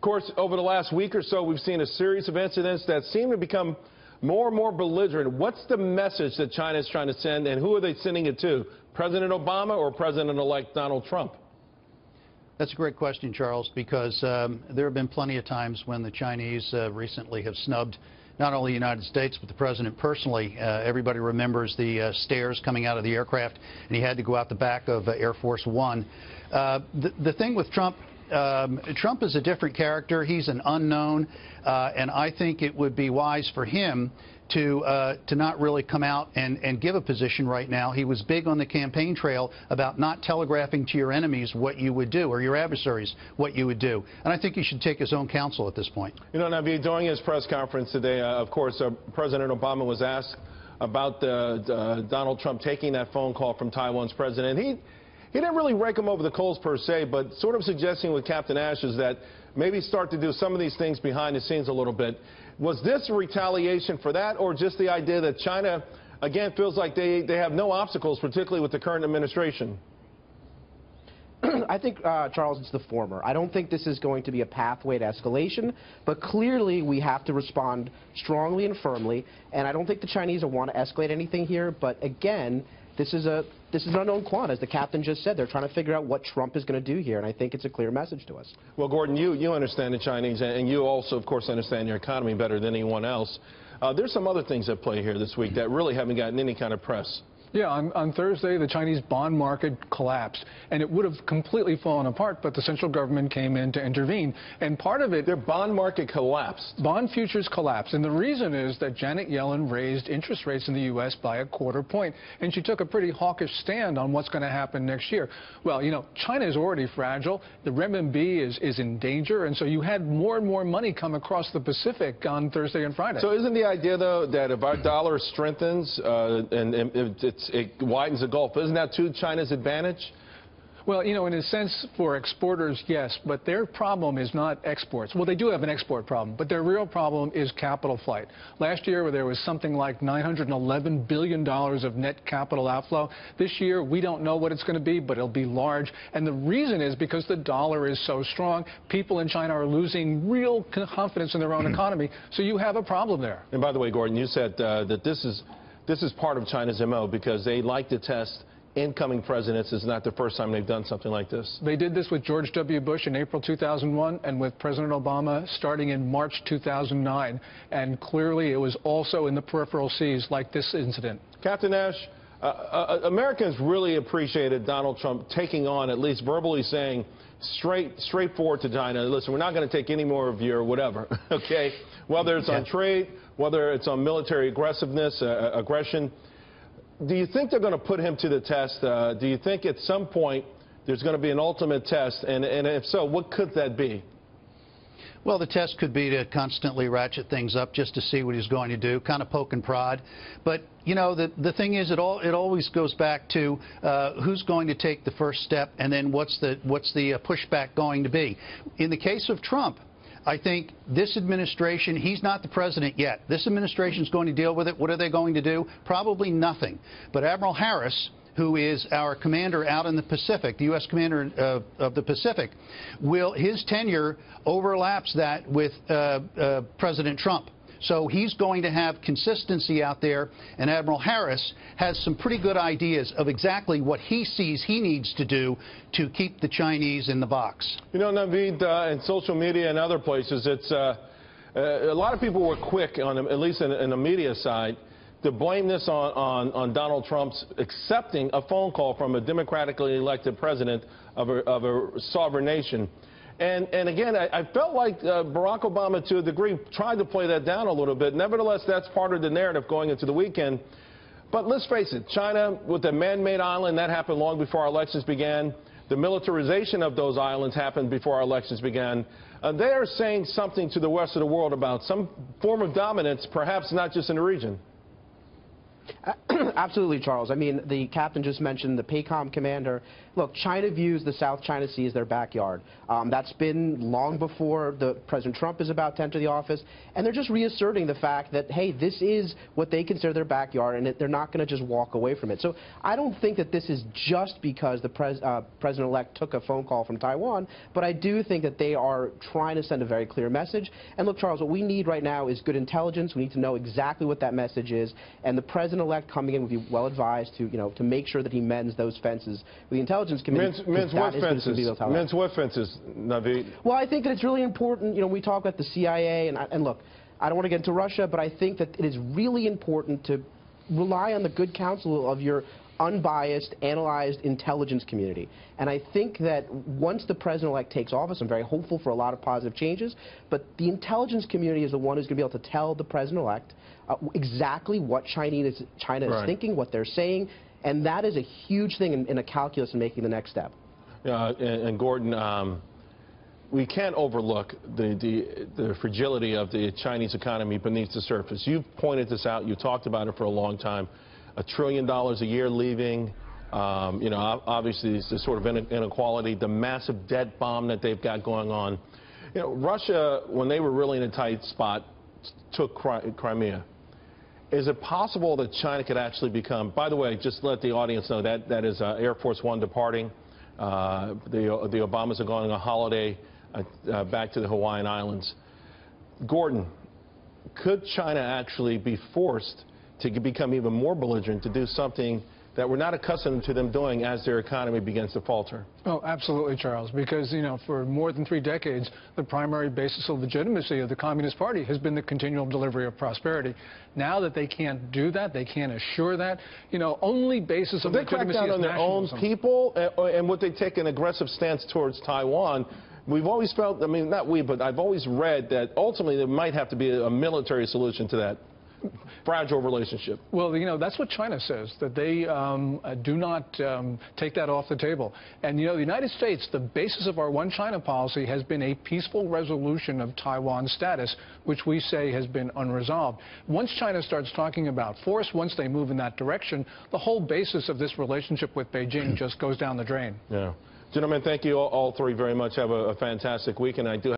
Of course, over the last week or so, we've seen a series of incidents that seem to become more and more belligerent. What's the message that China is trying to send, and who are they sending it to? President Obama or President-elect Donald Trump? That's a great question, Charles, because there have been plenty of times when the Chinese recently have snubbed not only the United States, but the president personally. Everybody remembers the stairs coming out of the aircraft, and he had to go out the back of Air Force One. The thing with Trump, Trump is a different character. He's an unknown, and I think it would be wise for him to not really come out and give a position right now. He was big on the campaign trail about not telegraphing to your enemies what you would do, or your adversaries what you would do. And I think he should take his own counsel at this point. You know, Naveed, during his press conference today, of course, President Obama was asked about Donald Trump taking that phone call from Taiwan's president. He didn't really rake him over the coals per se, but sort of suggesting with Captain Nash is that maybe start to do some of these things behind the scenes a little bit. Was this a retaliation for that, or just the idea that China, again, feels like they have no obstacles, particularly with the current administration? I think, Charles, it's the former. I don't think this is going to be a pathway to escalation, but clearly we have to respond strongly and firmly, and I don't think the Chinese will want to escalate anything here, but again, this is an unknown quant, as the captain just said. They're trying to figure out what Trump is going to do here, and I think it's a clear message to us. Well, Gordon, you understand the Chinese, and you also, of course, understand your economy better than anyone else. There's some other things at play here this week that really haven't gotten any kind of press. Yeah, on Thursday, the Chinese bond market collapsed, and it would have completely fallen apart, but the central government came in to intervene. And part of it... Their bond market collapsed. Bond futures collapsed, and the reason is that Janet Yellen raised interest rates in the U.S. by a quarter point, and she took a pretty hawkish stand on what's going to happen next year. Well, you know, China is already fragile. The renminbi is in danger, and so you had more and more money come across the Pacific on Thursday and Friday. So isn't the idea, though, that if our dollar strengthens and it widens the gulf, isn't that to China's advantage? Well, you know, in a sense, for exporters, yes, but their problem is not exports. Well, they do have an export problem, but their real problem is capital flight. Last year, there was something like $911 billion of net capital outflow. This year, we don't know what it's going to be, but it'll be large. And the reason is because the dollar is so strong. People in China are losing real confidence in their own economy, so you have a problem there. And by the way, Gordon, you said that this is part of China's MO because they like to test incoming presidents. It's not the first time they've done something like this. They did this with George W. Bush in April 2001 and with President Obama starting in March 2009. And clearly it was also in the peripheral seas like this incident. Captain Nash, Americans really appreciated Donald Trump taking on, at least verbally saying, straightforward to China, listen, we're not going to take any more of your whatever, okay? Whether it's on trade, whether it's on military aggressiveness, aggression. Do you think they're going to put him to the test? Do you think at some point there's going to be an ultimate test? And if so, what could that be? Well, the test could be to constantly ratchet things up just to see what he's going to do, kind of poke and prod. But, you know, the thing is, it always goes back to who's going to take the first step, and then what's the pushback going to be. In the case of Trump, I think this administration, he's not the president yet. This administration is going to deal with it. What are they going to do? Probably nothing. But Admiral Harris, who is our commander out in the Pacific, the U.S. commander of the Pacific, his tenure overlaps that with President Trump. So he's going to have consistency out there, and Admiral Harris has some pretty good ideas of exactly what he sees he needs to do to keep the Chinese in the box. You know, Naveed, in social media and other places, it's a lot of people were quick, at least in the media side, to blame this on Donald Trump's accepting a phone call from a democratically elected president of a sovereign nation. And again, I felt like Barack Obama, to a degree, tried to play that down a little bit. Nevertheless, that's part of the narrative going into the weekend. But let's face it, China, with the man-made island, that happened long before our elections began. The militarization of those islands happened before our elections began. They are saying something to the rest of the world about some form of dominance, perhaps not just in the region. Absolutely, Charles. I mean, the captain just mentioned the PACOM commander. Look, China views the South China Sea as their backyard. That's been long before President Trump is about to enter the office, and they're just reasserting the fact that, hey, this is what they consider their backyard, and they're not going to just walk away from it. So I don't think that this is just because the president-elect took a phone call from Taiwan, but I do think that they are trying to send a very clear message. And look, Charles, what we need right now is good intelligence. We need to know exactly what that message is, and the president-elect coming in would be well advised to, to make sure that he mends those fences with the Intelligence Committee. Men's what fences? Men's what fences, Naveed? Well, I think that it's really important. We talk about the CIA, and look, I don't want to get into Russia, but I think that it is really important to rely on the good counsel of your unbiased, analyzed intelligence community. And I think that once the president-elect takes office, I'm very hopeful for a lot of positive changes, but the intelligence community is the one who's going to be able to tell the president-elect exactly what China is thinking, what they're saying, and that is a huge thing in a calculus in making the next step. And Gordon, we can't overlook the fragility of the Chinese economy beneath the surface. You've pointed this out. You talked about it for a long time. $1 trillion a year leaving. Obviously, it's the sort of inequality, the massive debt bomb that they've got going on. Russia, when they were really in a tight spot, took Crimea. Is it possible that China could actually become, by the way, just let the audience know that is Air Force One departing. The Obamas are going on a holiday back to the Hawaiian Islands. Gordon, could China actually be forced to become even more belligerent, to do something that we're not accustomed to them doing as their economy begins to falter? Oh, absolutely, Charles, because, for more than 3 decades, the primary basis of legitimacy of the Communist Party has been the continual delivery of prosperity. Now that they can't do that, they can't assure that, only basis of legitimacy is nationalism. They crack down on their own people, and would they take an aggressive stance towards Taiwan? We've always felt, not we, but I've always read that ultimately there might have to be a military solution to that fragile relationship. Well, that's what China says, that they do not take that off the table. And, the United States, the basis of our one China policy has been a peaceful resolution of Taiwan's status, which we say has been unresolved. Once China starts talking about force, once they move in that direction, the whole basis of this relationship with Beijing just goes down the drain. Yeah. Gentlemen, thank you all three very much. Have a fantastic week, and I do